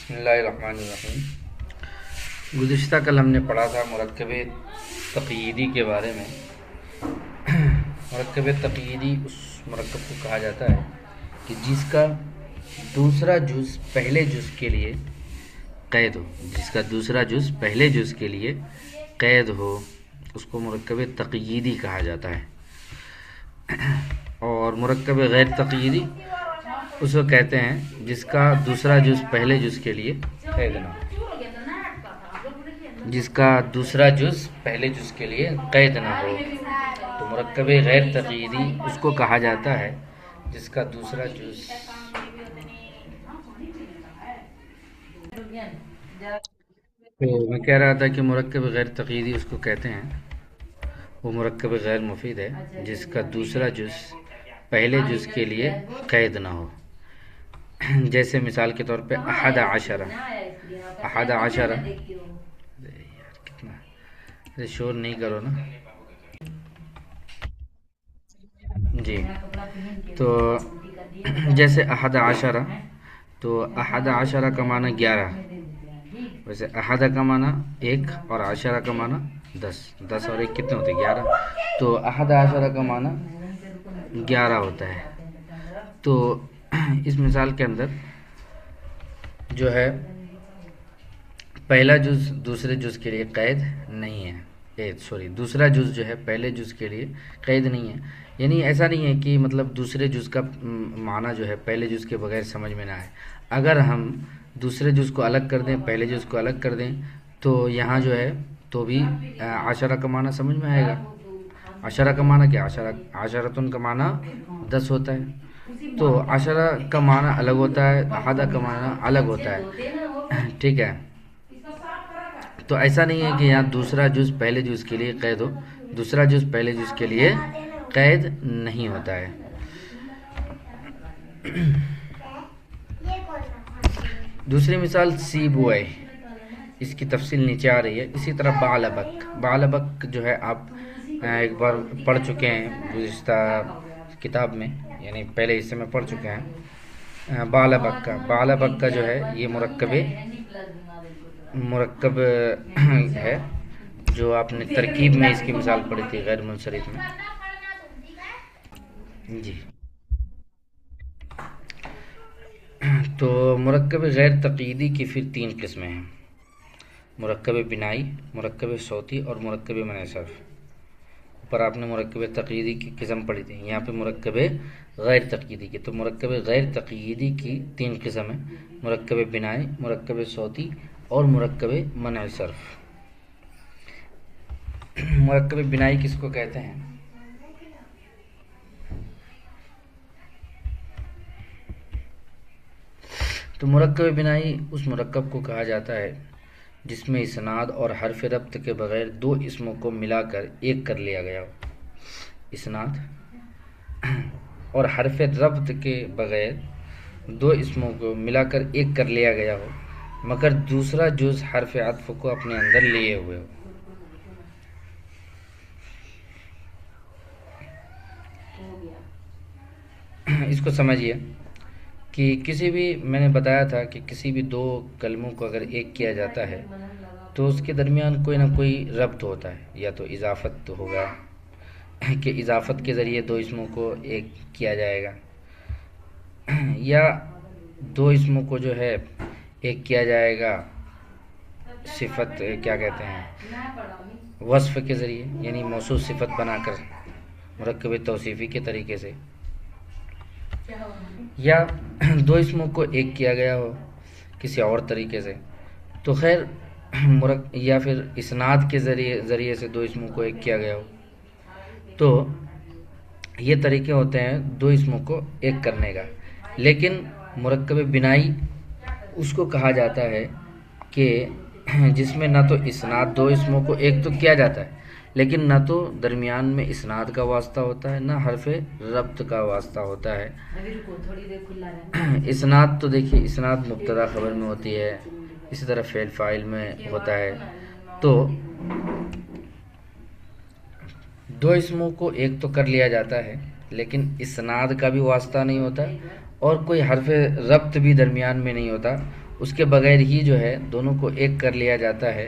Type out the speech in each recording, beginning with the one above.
بسم اللہ الرحمن الرحیم۔ گزشتہ کل ہم نے پڑھا تھا مرکب تقییدی کے بارے میں۔ مرکب تقییدی اس مرکب کو کہا جاتا ہے کہ جس کا دوسرا جز پہلے جز کے لیے قید ہو، جس کا دوسرا جز پہلے جز کے لیے قید ہو، اس کو مرکب تقییدی کہا جاتا ہے۔ اور مرکب غیر تقییدی اس کو کہتے ہیں جس کا دوسرا جز پہلے جز کے لیے قید نہ ہو، جس کا دوسرا جز پہلے جز کے لیے قید نہ ہو۔ تو مرکب غیر تقییدی اس کو کہا جاتا ہے جس کا دوسرا جز تو میں کہہ رہا تھا کہ مرکب غیر تقییدی اس کو کہتے ہیں، وہ مرکب غیر مفید ہے جس کا دوسرا جز پہلے جز کے لیے قید نہ ہو۔ جیسے مثال کے طور پہ احد عشرہ، احد عشرہ، کتنا شور نہیں کرو نا جی۔ تو جیسے احد عشرہ، تو احد عشرہ کا معنی 11، ویسے احد کا معنی 1 اور عشرہ کا معنی 10، 10 اور 1 کتنے ہوتے ہیں؟ 11۔ تو احد عشرہ کا معنی 11 ہوتا ہے۔ تو اس مثال کے اندر جو ہے پہلا جز دوسرے جز کے لیے قید نہیں ہے، دوسرا جز جو ہے پہلے جز کے لیے قید نہیں ہے۔ یعنی ایسا نہیں ہے کہ مطلب دوسرے جز کا معنی جو ہے پہلے جز کے بغیر سمجھ میں نہ آئے۔ اگر ہم دوسرے جز کو الگ کر دیں، پہلے جز کو الگ کر دیں، تو یہاں جو ہے تو بھی عشرہ کا معنی سمجھ میں آئے گا۔ عشرہ کا معنی کیا؟ عشرۃ کا معنی 10 ہوتا ہے۔ تو عشرہ کا معنی الگ ہوتا ہے، احد کا معنی الگ ہوتا ہے، ٹھیک ہے۔ تو ایسا نہیں ہے کہ یہاں دوسرا جز پہلے جز کے لیے قید ہو، دوسرا جز پہلے جز کے لیے قید نہیں ہوتا ہے۔ دوسری مثال سی بوئے، اس کی تفصیل نیچے آ رہی ہے۔ اسی طرح بعلبک، بعلبک جو ہے آپ ایک بار پڑھ چکے ہیں گزشتہ کتاب میں، یعنی پہلے حصے میں پڑھ چکے ہیں۔ بعلبک کا جو ہے یہ مرکب ہے جو آپ نے ترکیب میں اس کی مثال پڑھی تھی غیر منصرف میں جی۔ تو مرکب غیر تقییدی کی پھر 3 قسمیں ہیں: مرکب بنائی، مرکب صوتی اور مرکب منع صرف۔ اوپر آپ نے مرکب تقییدی کی قسم پڑھی تھی، یہاں پہ مرکب غیر تقییدی کی۔ تو مرکب غیر تقییدی کی 3 قسم ہیں: مرکب بنائی، مرکب صوتی اور مرکب منع صرف۔ مرکب بنائی کس کو کہتے ہیں؟ تو مرکب بنائی اس مرکب کو کہا جاتا ہے جس میں اسناد اور حرف ربط کے بغیر 2 اسموں کو ملا کر ایک کر لیا گیا ہو۔ اسناد اور حرف ربط کے بغیر 2 اسموں کو ملا کر ایک کر لیا گیا ہو، مگر دوسرا جز حرف عطف کو اپنے اندر لیے ہوئے ہو۔ اس کو سمجھیے کہ کسی بھی، میں نے بتایا تھا کہ کسی بھی 2 کلموں کو اگر ایک کیا جاتا ہے تو اس کے درمیان کوئی نہ کوئی ربط ہوتا ہے، یا تو اضافت ہوگا کہ اضافت کے ذریعے 2 اسموں کو ایک کیا جائے گا، یا 2 اسموں کو جو ہے ایک کیا جائے گا صفت، کیا کہتے ہیں، وصف کے ذریعے، یعنی موصوف صفت بنا کر مرکب توصیفی کے طریقے سے، یا 2 اسموں کو ایک کیا گیا ہو کسی اور طریقے سے۔ تو خیر یا پھر اسناد کے ذریعے سے 2 اسموں کو ایک کیا گیا ہو۔ تو یہ طریقے ہوتے ہیں 2 اسموں کو ایک کرنے کا۔ لیکن مرکب بنائی اس کو کہا جاتا ہے کہ جس میں نہ تو اسناد 2 اسموں کو ایک تو کیا جاتا ہے، لیکن نہ تو درمیان میں اسناد کا واسطہ ہوتا ہے، نہ حرف ربط کا واسطہ ہوتا ہے۔ اسناد تو دیکھیے، اسناد مبتدا خبر میں ہوتی ہے، اسی طرح فعل فاعل میں ہوتا ہے۔ تو 2 اسموں کو ایک تو کر لیا جاتا ہے، لیکن اسناد کا بھی واسطہ نہیں ہوتا اور کوئی حرف ربط بھی درمیان میں نہیں ہوتا، اس کے بغیر ہی جو ہے دونوں کو ایک کر لیا جاتا ہے۔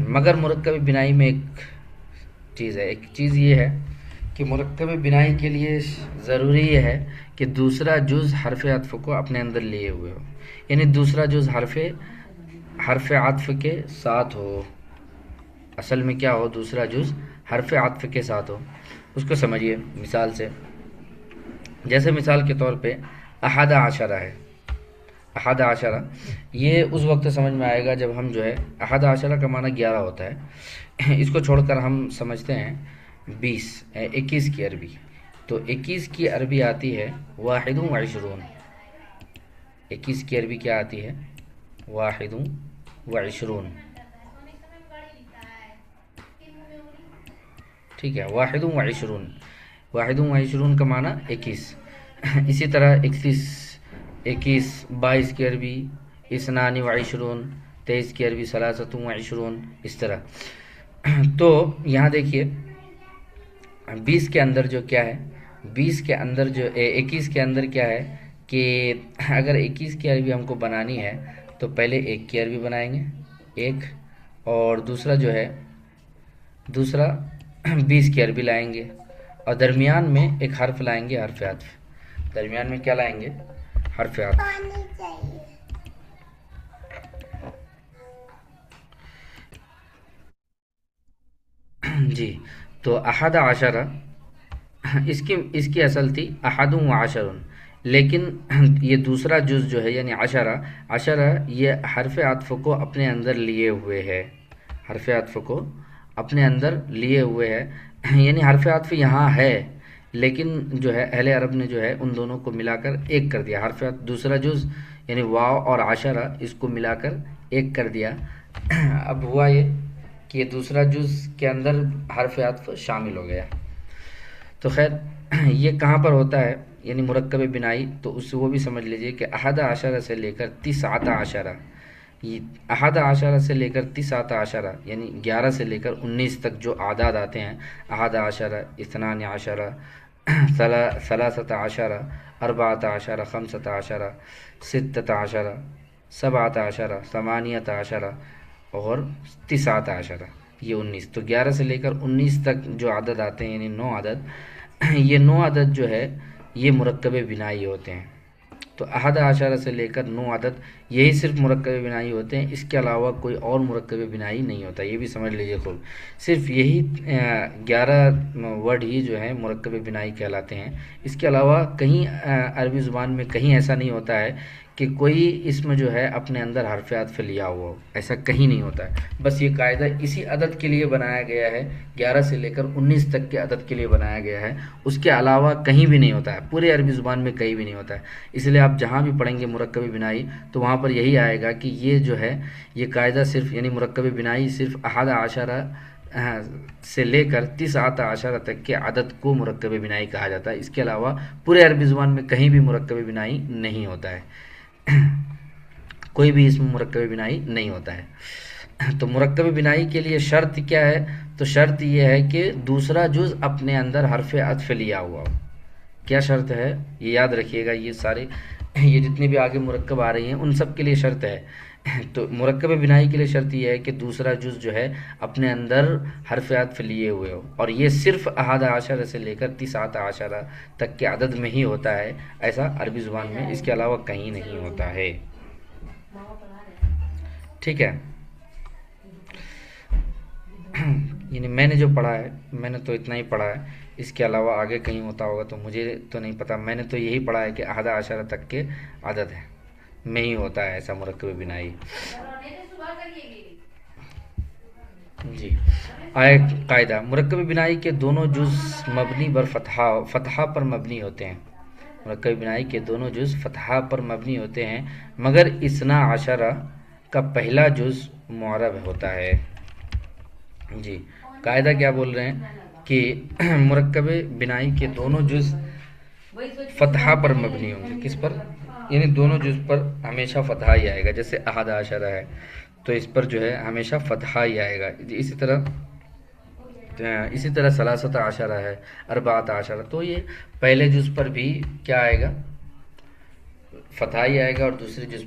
مگر مرکب بنائی میں ایک چیز یہ ہے کہ مرکب بنائی کے لیے ضروری یہ ہے کہ دوسرا جز حرف عطف کو اپنے اندر لیے ہوئے ہو، یعنی دوسرا جز حرف عطف کے ساتھ ہو۔ اصل میں کیا ہو؟ دوسرا جز حرف عطف کے ساتھ ہو۔ اس کو سمجھیے مثال سے، جیسے مثال کے طور پہ احد عشرہ ہے۔ احد عشرہ یہ اس وقت سمجھ میں آئے گا جب ہم جو ہے، احد عشرہ کا معنی 11 ہوتا ہے، اس کو چھوڑ کر ہم سمجھتے ہیں 21 کی عربی، تو 21 کی عربی آتی ہے 21۔ 21 کی عربی کیا آتی ہے؟ 21۔ ٹھیک ہے، 21۔ 21 کا معنی 21۔ اسی طرح 21، 22 کی عربی 22، 23 کی عربی 23، اس طرح۔ تو یہاں دیکھیے 20 کے اندر جو کیا ہے، 20 کے اندر جو 21 کے اندر کیا ہے کہ اگر 21 کی عربی ہم کو بنانی ہے تو پہلے 1 کی عربی بنائیں گے، 1، اور دوسرا جو ہے 20 کی عربی لائیں گے، اور درمیان میں ایک حرف لائیں گے، حرف عطف۔ درمیان میں کیا لائیں گے؟ حرف عطف۔ جی، تو احد عشرہ اس کی اصل تھی 11، لیکن یہ دوسرا جز جو ہے یعنی عشرہ یہ حرف عطف کو اپنے اندر لیے ہوئے ہے، حرف عطف کو اپنے اندر لیے ہوئے ہے، یعنی حرف عطف یہاں ہے لیکن جو ہے اہل عرب نے جو ہے ان دونوں کو ملا کر ایک کر دیا، حرف عطف دوسرا جز یعنی واو اور عشرہ اس کو ملا کر ایک کر دیا۔ اب ہوا یہ کہ دوسرا جز کے اندر حرف عطف شامل ہو گیا۔ تو خیر یہ کہاں پر ہوتا ہے یعنی مرکب بنائی، تو اس وہ بھی سمجھ لیجئے کہ احد عشرہ سے لے کر 19 عشرہ، احد عشرہ سے لے کر 19 عشرہ یعنی 11 سے لے کر 19 تک جو اعداد آتے ہیں، احد عشرہ، 12 عشرہ، 13 عشرہ، 14 عشرہ، 15 عشرہ، 16 عشرہ، 17 عشرہ، 18 عشرہ اور 19 عشرہ، یہ 19۔ تو 11 سے لے کر 19 تک جو عدد آتے ہیں یعنی 9 عدد، یہ 9 عدد جو ہے یہ مرکب بنائی ہوتے ہیں۔ تو احد عشرہ سے لے کر 9 عدد یہی صرف مرکب بنائی ہوتے ہیں، اس کے علاوہ کوئی اور مرکب بنائی نہیں ہوتا، یہ بھی سمجھ لیجئے خوب۔ صرف یہی 11 ورڈ ہی جو ہیں مرکب بنائی کہلاتے ہیں، اس کے علاوہ کہیں عربی زبان میں کہیں ایسا نہیں ہوتا ہے کہ کوئی اسم جو ہے اپنے اندر حرف عطف لیا ہوا ہو، ایسا کہیں نہیں ہوتا ہے۔ بس یہ قاعدہ اسی عدد کے لیے بنایا گیا ہے، 11 سے لے کر 19 تک کے عدد کے لیے بنایا گیا ہے، اس کے علاوہ کہیں بھی نہیں ہوتا ہے، پورے عربی زبان میں کہیں بھی نہیں ہوتا ہے۔ اس لیے آپ جہاں بھی پڑھیں گے مرکب بنائی تو وہاں پر یہی آئے گا کہ یہ جو ہے یہ قاعدہ صرف یعنی مرکب بنائی صرف احد عشرہ سے لے کر 19 عشرہ تک کے عدد کو مرکب بنائی کہا جاتا ہے، اس کے علاوہ پورے عربی زبان میں کہیں بھی مرکب بنائی نہیں ہوتا ہے، کوئی بھی اسم مرکب بنائی نہیں ہوتا ہے۔ تو مرکب بنائی کے لیے شرط کیا ہے؟ تو شرط یہ ہے کہ دوسرا جز اپنے اندر حرف عطف لیا ہوا ہو۔ کیا شرط ہے؟ یہ یاد رکھیے گا، یہ جتنے بھی آگے مرکب آ رہی ہیں ان سب کے لیے شرط ہے۔ تو مرکب بنائی کے لیے شرط یہ ہے کہ دوسرا جز جو ہے اپنے اندر حرف عطف لیے ہوئے ہو، اور یہ صرف احد عشرہ سے لے کر 19 عشرہ تک کے عدد میں ہی ہوتا ہے، ایسا عربی زبان میں اس کے علاوہ کہیں نہیں ہوتا ہے۔ ٹھیک ہے، یعنی میں نے جو پڑھا ہے میں نے تو اتنا ہی پڑھا ہے، اس کے علاوہ آگے کہیں ہوتا ہوگا تو مجھے تو نہیں پتا، میں نے تو یہی پڑھا ہے کہ احد عشرہ تک کے عدد ہے میں ہی ہوتا ہے ایسا مرکب بنائی۔ جی، آئے قاعدہ، مرکب بنائی کے دونوں جز مبنی بر فتحہ پر مبنی ہوتے ہیں، مرکب بنائی کے دونوں جز فتحہ پر مبنی ہوتے ہیں، مگر 12 کا پہلا جز معرب ہوتا ہے۔ جی، قاعدہ کیا بول رہے ہیں کہ مرکب بنائی کے دونوں جز فتحہ پر مبنی ہوں گے، کس پر؟ یعنی دونوں جز پر ہمیشہ فتحہ ہی آئے گا، جیسے احد عشرہ ہے تو اس پر جو ہے ہمیشہ فتحہ ہی آئے گا، اسی طرح 13 عشرہ ہے، 14 عشرہ، تو یہ پہلے جز پر بھی کیا آئے گا؟ فتحہ ہی آئے گا، اور دوسرے جز پر